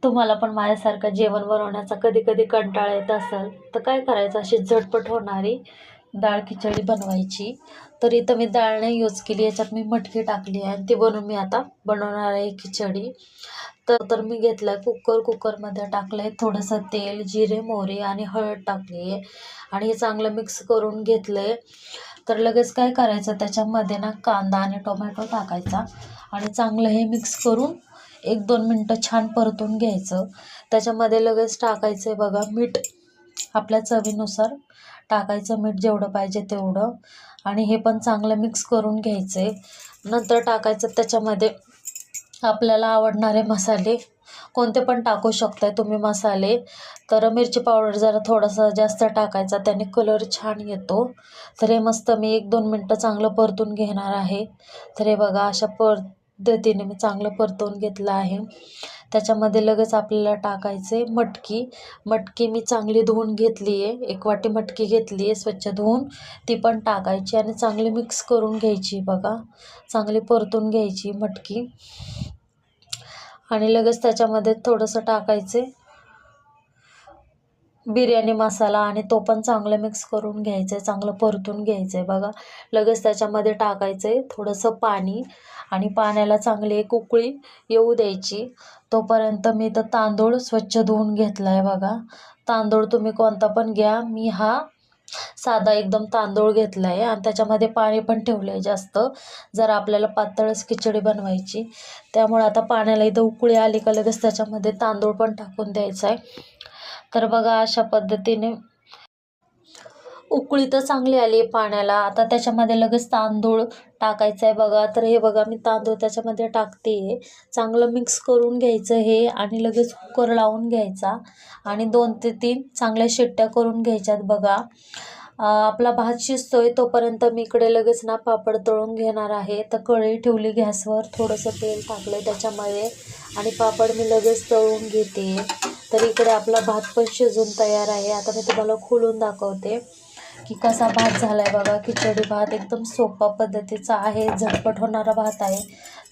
तुम्हाला पण माझ्यासारखं जेवण बनवण्याचा कधी कधी कंटाळा येत असेल तर काय करायचं, अशी झटपट होणारी डाळ खिचडी बनवायची. तर इथं मी डाळ नाही यूज केली, याच्यात मी मटकी टाकली आहे आणि ती बनवून मी आता बनवणार आहे खिचडी. तर मी घेतलं आहे कुकरमध्ये टाकलं आहे थोडंसं तेल, जिरे, मोहरी आणि हळद टाकली आहे आणि हे चांगलं मिक्स करून घेतलं आहे. तर लगेच काय करायचं, त्याच्यामध्ये ना कांदा आणि टोमॅटो टाकायचा आणि चांगलं हे मिक्स करून 1-2 मिनटं छान परतून घ्यायचं. त्याच्यामध्ये लगेच टाकायचं आहे बघा मीठ, आपल्या चवीनुसार टाकायचं मीठ, जेवढं पाहिजे तेवढं. आणि हे पण चांगलं मिक्स करून घ्यायचं आहे. नंतर टाकायचं त्याच्यामध्ये आपल्याला आवडणारे मसाले, कोणते पण टाकू शकताय तुम्ही मसाले. तर मिरची पावडर जरा थोडंसं जास्त टाकायचा, त्याने कलर छान येतो. तर हे मस्त मी 1-2 मिनटं चांगलं परतून घेणार आहे. तर हे बघा अशा पद्धतीने मी चांगलं परतवून घेतलं आहे. त्याच्यामध्ये लगेच आपल्याला टाकायचे मटकी. मटकी मी चांगली धुवून घेतली आहे, 1 वाटी मटकी घेतली आहे स्वच्छ धुवून, ती पण टाकायची आणि चांगली मिक्स करून घ्यायची बघा. चांगली परतून घ्यायची मटकी आणि लगेच त्याच्यामध्ये थोडंसं टाकायचे बिर्याणी मसाला आणि तो पण चांगलं मिक्स करून घ्यायचं आहे, चांगलं परतून घ्यायचं आहे बघा. लगेच त्याच्यामध्ये टाकायचं आहे थोडंसं पाणी आणि पाण्याला चांगली एक उकळी येऊ द्यायची. तोपर्यंत मी तर तांदूळ स्वच्छ धुवून घेतला आहे बघा. तांदूळ तुम्ही कोणता पण घ्या, मी हा साधा एकदम तांदूळ घेतला आहे आणि त्याच्यामध्ये पाणी पण ठेवलं आहे जास्त, जर आपल्याला पातळच खिचडी बनवायची. त्यामुळे आता पाण्याला इथं उकळी आली का लगेच त्याच्यामध्ये तांदूळ पण टाकून द्यायचा आहे. तर बघा अशा पद्धतीने उकळी तर चांगली आली पाण्याला, आता त्याच्यामध्ये लगेच तांदूळ टाकायचं आहे बघा. तर हे बघा मी तांदूळ त्याच्यामध्ये टाकते, चांगलं मिक्स करून घ्यायचं हे आणि लगेच कुकर लावून घ्यायचा आणि 2 ते 3 चांगल्या शिट्ट्या करून घ्यायच्यात बघा. आपला भात शिजतोय तोपर्यंत मी इकडे लगेच ना पापड तळून घेणार आहे. तर कढई ठेवली गॅसवर, थोडंसं तेल टाकलं त्याच्यामध्ये आणि पापड मी लगेच तळून घेते. तर इकडे आपला भात पण शिजून तयार आहे. आता मी तुम्हाला खोलून दाखवते की कसा भात झाला आहे बघा. खिचडी भात एकदम सोपा पद्धतीचा आहे, झटपट होणारा भात आहे.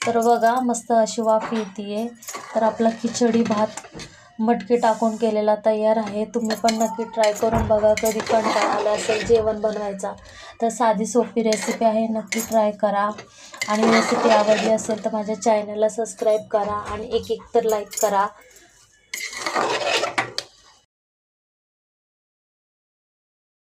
तर बघा मस्त अशी वाफ येते. तर आपला खिचडी भात मटकी टाकून केलेला तयार आहे. तुम्ही पण नक्की ट्राय करून बघा. कधी कंटाळा आला असेल जेवण बनवायचा तर साधी सोपी रेसिपी आहे, नक्की ट्राय करा. आणि रेसिपी आवडली असेल तर माझ्या चॅनलला सबस्क्राईब करा आणि एक तर लाईक करा.